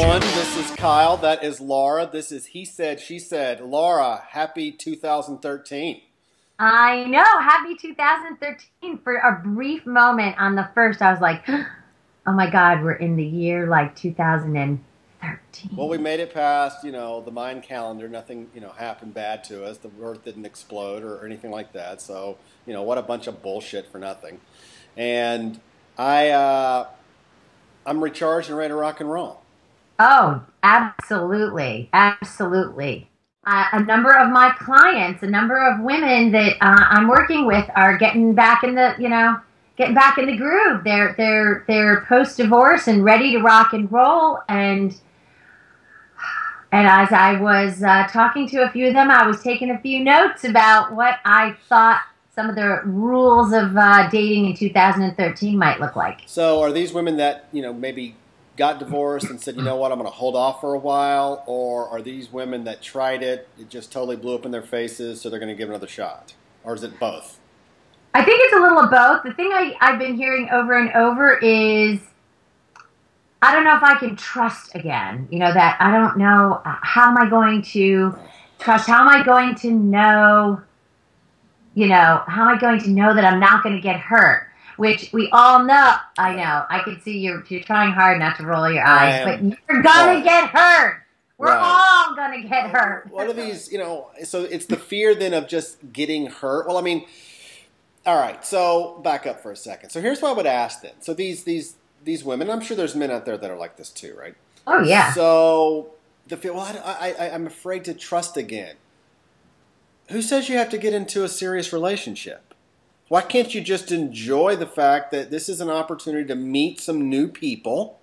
everyone. This is Kyle. That is Laura. This is He Said, She Said. Laura, happy 2013. I know. Happy 2013. For a brief moment on the first, I was like, oh my God, we're in the year like 2013. Well, we made it past, the Mayan calendar. Nothing, happened bad to us. The earth didn't explode or anything like that. So, what a bunch of bullshit for nothing. And I'm recharged and ready to rock and roll. Oh, absolutely. Absolutely. A number of my clients, a number of women that I'm working with are getting back in the, getting back in the groove. They're post-divorce and ready to rock and roll. And as I was talking to a few of them, I was taking a few notes about what I thought some of the rules of dating in 2013 might look like. So are these women that, maybe got divorced and said, you know what, I'm going to hold off for a while? Or are these women that tried it, it just totally blew up in their faces, so they're going to give another shot? Or is it both? I think it's a little of both. The thing I've been hearing over and over is, I don't know if I can trust again. That I don't know, how am I going to trust? How am I going to know, how am I going to know that I'm not going to get hurt? Which we all know. I know. I can see you're trying hard not to roll your eyes, but you're going to get hurt. We're all going to get hurt. What are these, so it's the fear then of just getting hurt. Well, I mean, all right, so back up for a second. So here's what I would ask then. So these women, I'm sure there's men out there that are like this too, right? Oh, yeah. So the fear, I'm afraid to trust again. Who says you have to get into a serious relationship? Why can't you just enjoy the fact that this is an opportunity to meet some new people,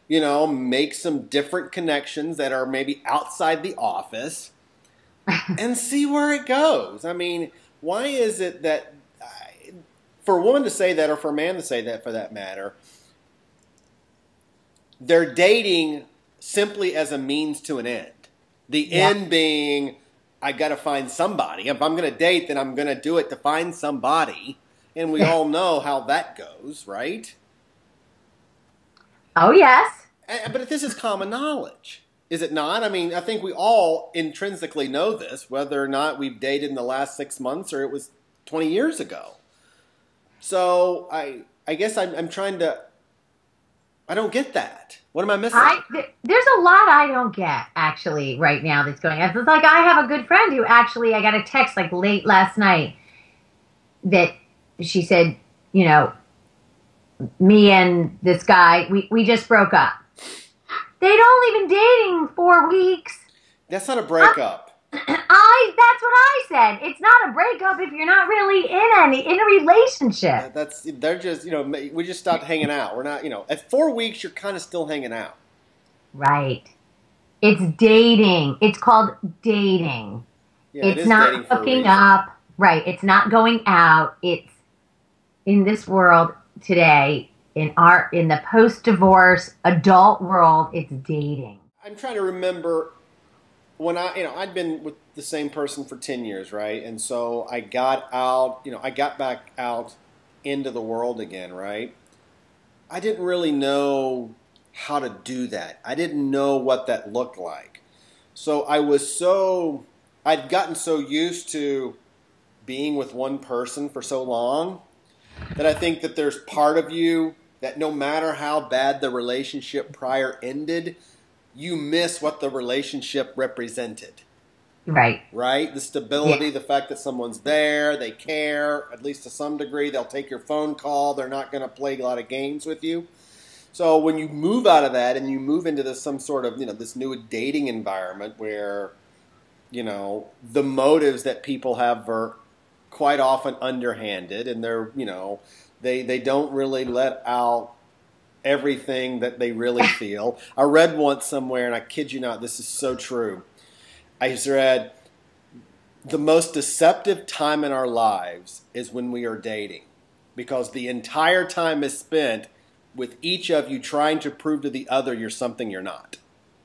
make some different connections that are maybe outside the office and see where it goes? I mean, why is it that for a woman to say that, or for a man to say that for that matter, they're dating simply as a means to an end? The end being, I got to find somebody. If I'm going to date, then I'm going to do it to find somebody. And we all know how that goes, right? Oh, yes. But this is common knowledge, is it not? I mean, I think we all intrinsically know this, whether or not we've dated in the last 6 months or it was 20 years ago. So I guess I'm trying to, I don't get that. What am I missing? There's a lot I don't get, actually, right now that's going on. It's like I have a good friend who actually, I got a text like late last night that she said, me and this guy, we just broke up. They'd only been dating 4 weeks. That's not a breakup. That's what I said. It's not a breakup if you're not really in a relationship. They're just, we just stopped hanging out. We're not, at 4 weeks, you're kind of still hanging out. Right. It's dating. It's called dating. Yeah, it's not hooking up. Right. It's not going out. It's in this world today, in the post-divorce adult world, it's dating. I'm trying to remember when I'd been with the same person for 10 years, right? And so I got out, I got back out into the world again, right? I didn't really know how to do that. I didn't know what that looked like. So I'd gotten so used to being with one person for so long that I think that there's part of you that no matter how bad the relationship prior ended, you miss what the relationship represented. Right. Right? The stability, the fact that someone's there, they care, at least to some degree. They'll take your phone call. They're not going to play a lot of games with you. So when you move out of that and you move into some sort of, this new dating environment where, the motives that people have are quite often underhanded and they're, they don't really let out everything that they really feel. I read once somewhere, and I kid you not, this is so true. I read, the most deceptive time in our lives is when we are dating, because the entire time is spent with each of you trying to prove to the other you're something you're not.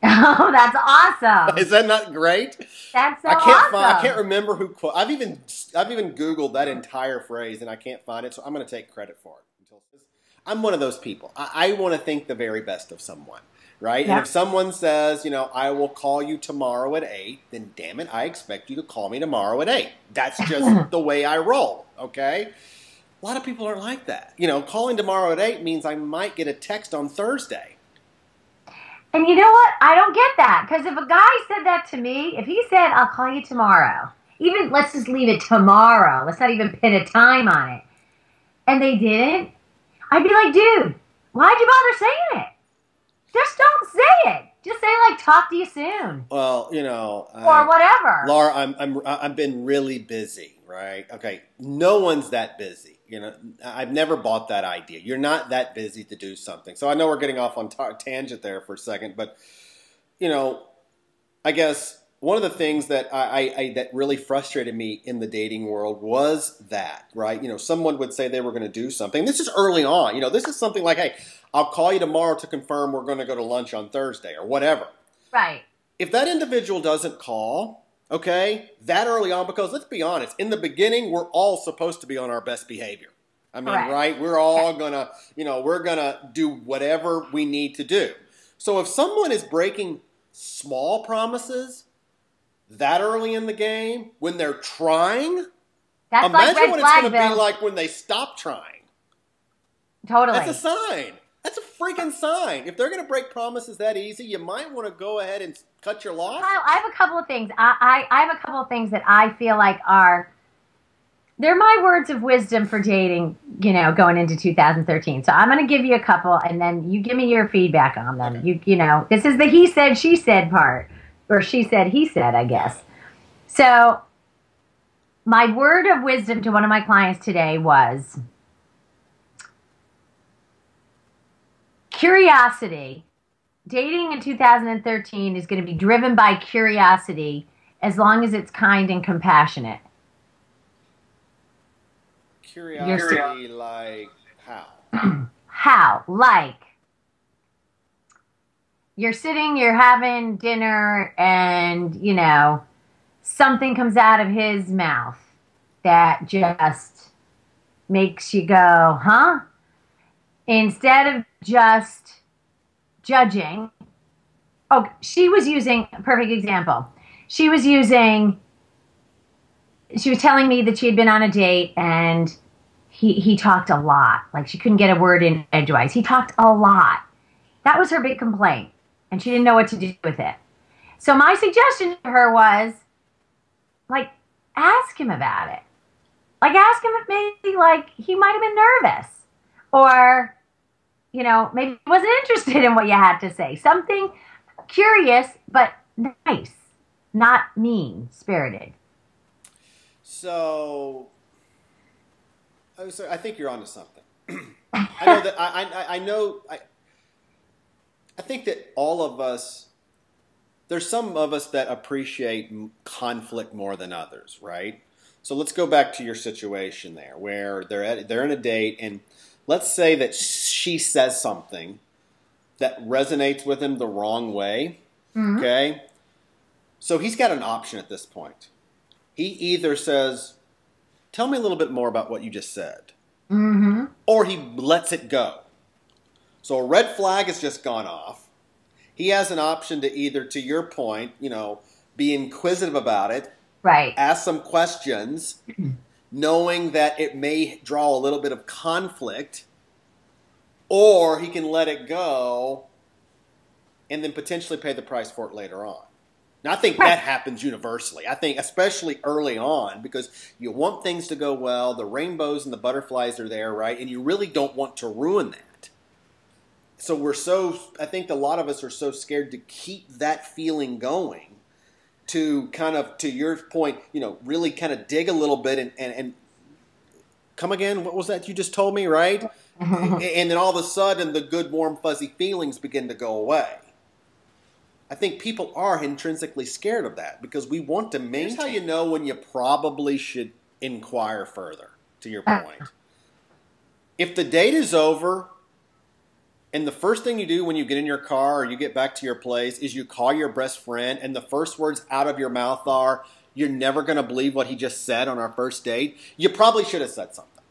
Oh, that's awesome! Is that not great? That's so awesome. I can't remember who quote. I've even Googled that entire phrase and I can't find it, so I'm going to take credit for it. I'm one of those people. I want to think the very best of someone. right? Yeah. And if someone says, I will call you tomorrow at 8, then damn it, I expect you to call me tomorrow at 8. That's just the way I roll, okay? A lot of people aren't like that. Calling tomorrow at 8 means I might get a text on Thursday. And you know what? I don't get that. Because if a guy said that to me, if he said, I'll call you tomorrow, even let's just leave it tomorrow. Let's not even pin a time on it. And they didn't. I'd be like, dude, why'd you bother saying it? Just don't say it. Just say talk to you soon. Well, or whatever. Laura, I've been really busy, right? Okay, no one's that busy. I've never bought that idea. You're not that busy to do something. So I know we're getting off on tangent there for a second, but I guess one of the things that that really frustrated me in the dating world was that, right? Someone would say they were going to do something. This is early on. This is something like, hey, I'll call you tomorrow to confirm we're going to go to lunch on Thursday or whatever. Right. If that individual doesn't call, okay, that early on, because let's be honest, in the beginning, we're all supposed to be on our best behavior. I mean, Correct. right? We're all going to, we're going to do whatever we need to do. So if someone is breaking small promises that early in the game, when they're trying, That's imagine what it's going to Bill. be like when they stop trying. Totally. That's a sign. That's a freaking sign. If they're going to break promises that easy, you might want to go ahead and cut your loss. Kyle, I have a couple of things. I have a couple of things that I feel like they're my words of wisdom for dating, going into 2013. So I'm going to give you a couple, and then you give me your feedback on them. Okay. This is the he said, she said part, or she said, he said, I guess. So my word of wisdom to one of my clients today was curiosity. Dating in 2013 is going to be driven by curiosity as long as it's kind and compassionate. Curiosity, like how? How? Like, you're having dinner, and, something comes out of his mouth that just makes you go, huh? Instead of just judging. Oh, she was using a perfect example. She was telling me that she had been on a date, and he talked a lot. Like, she couldn't get a word in edgewise. He talked a lot. That was her big complaint, and she didn't know what to do with it. So my suggestion to her was, ask him about it. Ask him if maybe, he might have been nervous, or, maybe he wasn't interested in what you had to say. Something curious, but nice, not mean-spirited. So I think you're onto something. I know that I think that all of us, there's some of us that appreciate conflict more than others, right? So let's go back to your situation there, where they're in a date, and let's say that she says something that resonates with him the wrong way. Mm-hmm. Okay, so he's got an option at this point. He either says, tell me a little bit more about what you just said. Mm-hmm. Or he lets it go. So a red flag has just gone off. He has an option to either, to your point, be inquisitive about it. Right. Ask some questions, knowing that it may draw a little bit of conflict. Or he can let it go and then potentially pay the price for it later on. Now, I think that happens universally. I think especially early on, because you want things to go well, the rainbows and the butterflies are there, right? And you really don't want to ruin that. So I think a lot of us are so scared to keep that feeling going, to kind of, to your point, really kind of dig a little bit and come again, what was that you just told me, right? And then all of a sudden the good, warm, fuzzy feelings begin to go away. I think people are intrinsically scared of that because we want to maintain. Here's how you know when you probably should inquire further, to your point. If the date is over and the first thing you do when you get in your car or you get back to your place is you call your best friend and the first words out of your mouth are, you're never going to believe what he just said on our first date, you probably should have said something.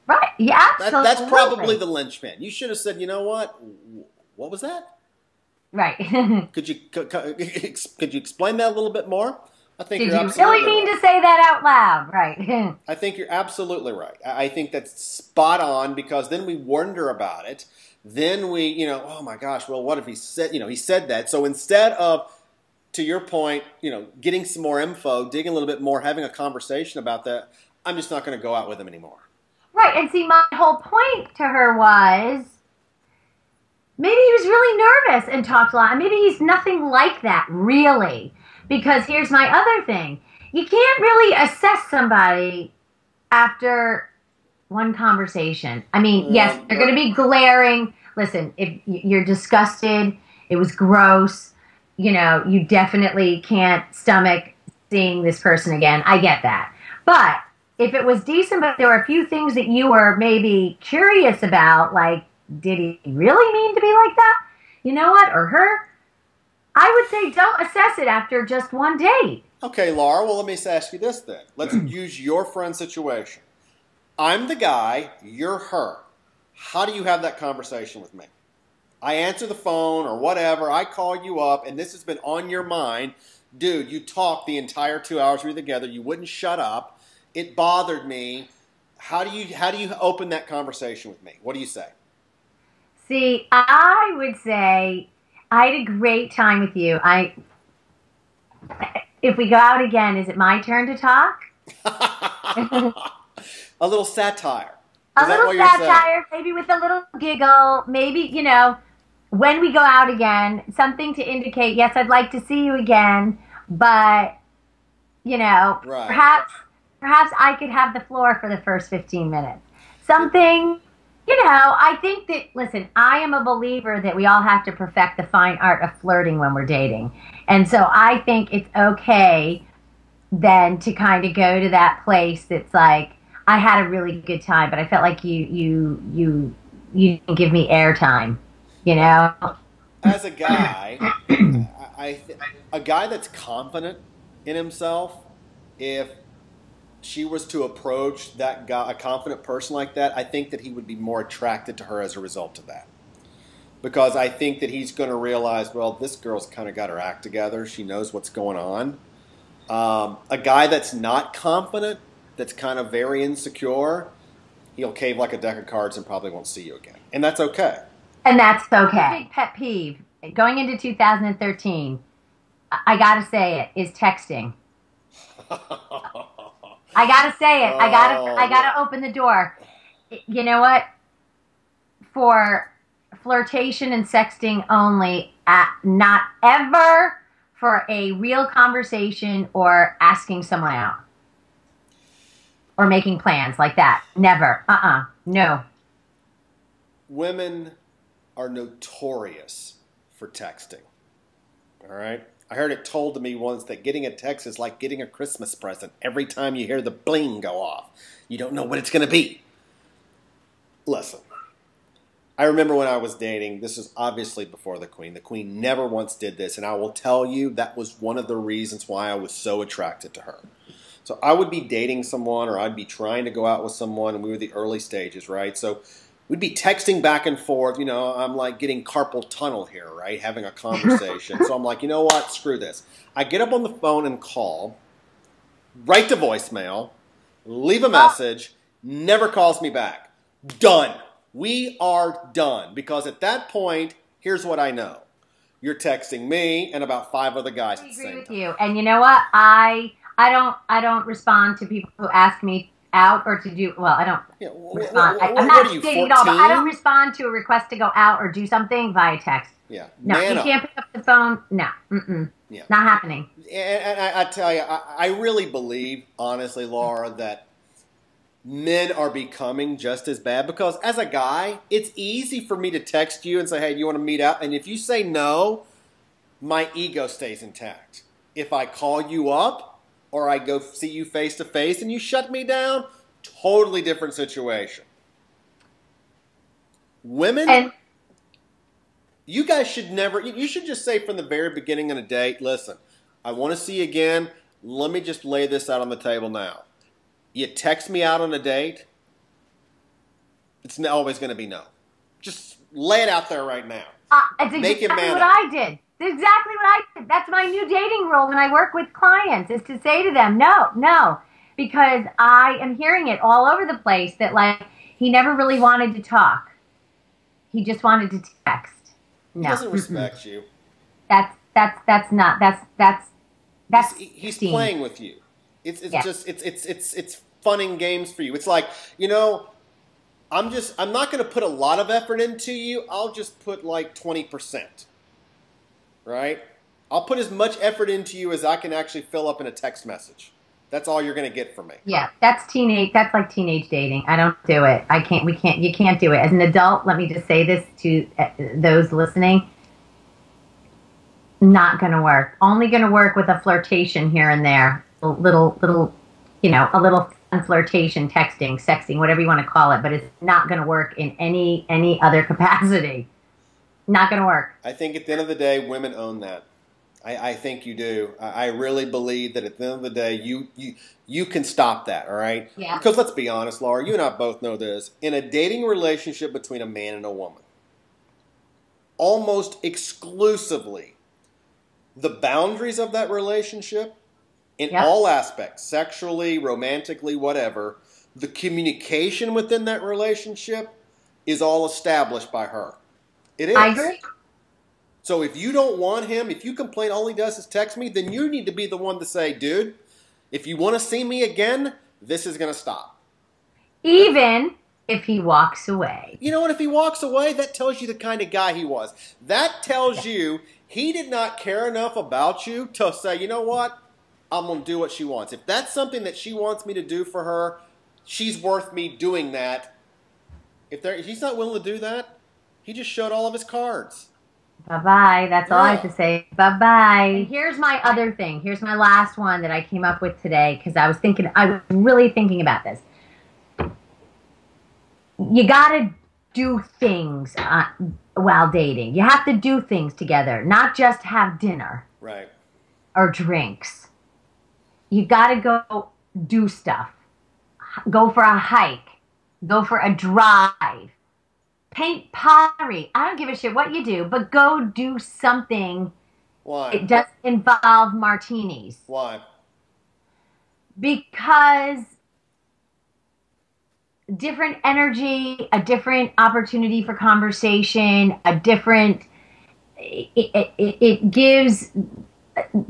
Right. Yeah, absolutely. That's probably the linchpin. You should have said, you know what? What was that? Right. Could you explain that a little bit more? I think Did you're you absolutely really mean right. to say that out loud? Right. I think you're absolutely right. I think that's spot on because then we wonder about it. Then we, oh my gosh, well, what if he said, he said that. So instead of, to your point, getting some more info, digging a little bit more, having a conversation about that, I'm just not going to go out with him anymore. Right. And see, my whole point to her was maybe he was really nervous and talked a lot. And maybe he's nothing like that, really. Because here's my other thing. You can't really assess somebody after one conversation. I mean, yes, they're going to be glaring. Listen, if you're disgusted, it was gross, you definitely can't stomach seeing this person again. I get that. But if it was decent, but there were a few things that you were maybe curious about, like, did he really mean to be like that? You know what? Or her? I would say don't assess it after just one date. Okay, Laura, well, let me ask you this then. Let's use your friend situation. I'm the guy, you're her. How do you have that conversation with me? I answer the phone or whatever, I call you up, and this has been on your mind. Dude, you talked the entire 2 hours we were together. You wouldn't shut up. It bothered me. How do you open that conversation with me? What do you say? See, I would say I had a great time with you. If we go out again, is it my turn to talk? A little satire. A little satire, maybe with a little giggle. Maybe, when we go out again, something to indicate, yes, I'd like to see you again, but, right. perhaps I could have the floor for the first 15 minutes. Something, I think that, listen, I am a believer that we all have to perfect the fine art of flirting when we're dating. And so I think it's okay then to kind of go to that place that's like, I had a really good time, but I felt like you didn't give me airtime, As a guy, a guy that's confident in himself, if she was to approach that guy, a confident person like that, I think that he would be more attracted to her as a result of that. Because I think that he's going to realize, well, this girl's kind of got her act together. She knows what's going on. A guy that's not confident, that's kind of very insecure, he'll cave like a deck of cards and probably won't see you again. And that's okay. And that's okay. Big pet peeve going into 2013, I got to say it, is texting. I got to say it. I got to open the door. You know what? For flirtation and sexting only, not ever for a real conversation or asking someone out. Or making plans like that. Never. No. Women are notorious for texting. All right? I heard it told to me once that getting a text is like getting a Christmas present. Every time you hear the bling go off, you don't know what it's going to be. Listen, I remember when I was dating, this is obviously before the Queen. The Queen never once did this, and I will tell you that was one of the reasons why I was so attracted to her. So I would be dating someone or I'd be trying to go out with someone, and we were the early stages, right? So we'd be texting back and forth. I'm like getting carpal tunnel here, right? Having a conversation. So I'm like, you know what? Screw this. I get up on the phone and call, write to voicemail, leave a message, never calls me back. Done. We are done. Because at that point, here's what I know. You're texting me and about 5 other guys at the same time. I agree with you. And you know what? I don't respond to people who ask me out or to do, well, I don't respond. I'm not dating at all, but I don't respond to a request to go out or do something via text. Yeah. No, you can't pick up the phone. No. Yeah. Not happening. And I tell you, I really believe, honestly, Laura, that men are becoming just as bad because as a guy, it's easy for me to text you and say, hey, do you want to meet up? And if you say no, my ego stays intact. If I call you up, or I go see you face to face and you shut me down, totally different situation. Women, you guys should never, you should just say from the very beginning of a date, listen, I want to see you again. Let me just lay this out on the table now. You text me out on a date, it's always going to be no. Just lay it out there right now. It's Make him exactly man what up. I did. It's exactly what I did. That's my new dating rule when I work with clients, is to say to them, no, because I am hearing it all over the place that, like, he never really wanted to talk. He just wanted to text. He doesn't respect you. That's He's playing with you. It's just it's fun and games for you. It's like, I'm not going to put a lot of effort into you. I'll just put like 20%. Right? I'll put as much effort into you as I can actually fill up in a text message. That's all you're going to get from me. Yeah, that's teenage. That's like teenage dating. I don't do it. I can't. We can't. You can't do it. As an adult, let me just say this to those listening. Not going to work. Only going to work with a flirtation here and there. A little, a little fun flirtation, texting, sexting, whatever you want to call it. But it's not going to work in any other capacity. Not going to work. I think at the end of the day, women own that. I think you do. I really believe that at the end of the day, you can stop that, all right? Yeah. Because let's be honest, Laura, you and I both know this. In a dating relationship between a man and a woman, almost exclusively, the boundaries of that relationship, in all aspects, sexually, romantically, whatever, the communication within that relationship is all established by her. It is. I agree. So if you don't want him, if you complain all he does is text me, then you need to be the one to say, dude, if you want to see me again, this is going to stop. Even if he walks away. You know what? If he walks away, that tells you the kind of guy he was. That tells you he did not care enough about you to say, you know what? I'm going to do what she wants. If that's something that she wants me to do for her, she's worth me doing that. If he's not willing to do that, he just showed all of his cards. Bye-bye. That's all I have to say. Bye-bye. And here's my other thing. Here's my last one that I came up with today because I was really thinking about this. You got to do things while dating. You have to do things together, not just have dinner. Right. Or drinks. You got to go do stuff. Go for a hike. Go for a drive. Paint pottery. I don't give a shit what you do, but go do something. Why? It doesn't involve martinis. Why? Because different energy, a different opportunity for conversation, it gives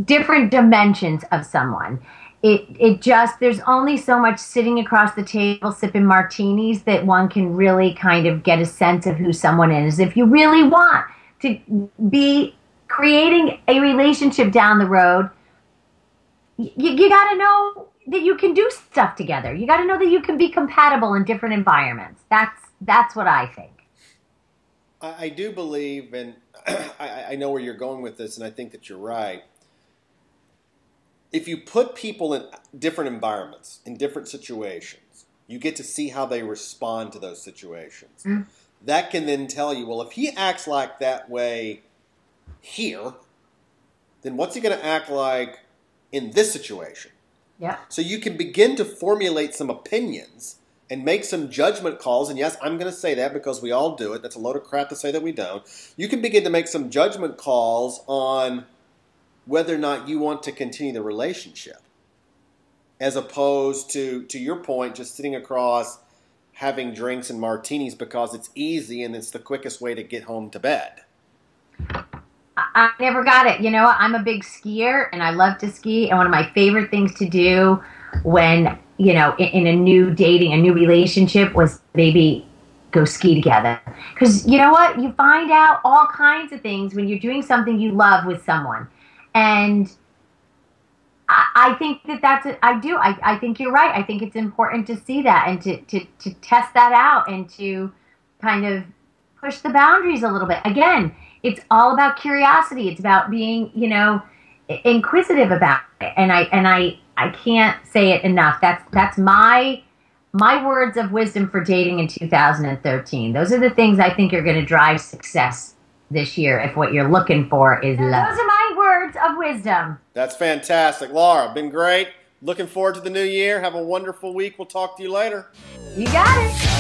different dimensions of someone. There's only so much sitting across the table sipping martinis that one can really kind of get a sense of who someone is. If you really want to be creating a relationship down the road, you got to know that you can do stuff together. You got to know that you can be compatible in different environments. That's what I think. I do believe, and I know where you're going with this, and I think that you're right. If you put people in different environments, in different situations, you get to see how they respond to those situations. Mm-hmm. That can then tell you, well, if he acts like that way here, then what's he going to act like in this situation? Yeah. So you can begin to formulate some opinions and make some judgment calls. And yes, I'm going to say that because we all do it. That's a load of crap to say that we don't. You can begin to make some judgment calls on whether or not you want to continue the relationship, as opposed to your point, just sitting across having drinks and martinis because it's easy and it's the quickest way to get home to bed. I never got it. You know, I'm a big skier and I love to ski. And one of my favorite things to do when, in a new relationship was maybe go ski together. Because you know what? You find out all kinds of things when you're doing something you love with someone. And I think that's it. I think you're right. I think it's important to see that and to test that out and to kind of push the boundaries a little bit. Again, it's all about curiosity. It's about being, inquisitive about it. And I can't say it enough. That's my words of wisdom for dating in 2013. Those are the things I think are going to drive success this year if what you're looking for is love. Those are my words of wisdom. That's fantastic. Laura, been great. Looking forward to the new year. Have a wonderful week. We'll talk to you later. You got it.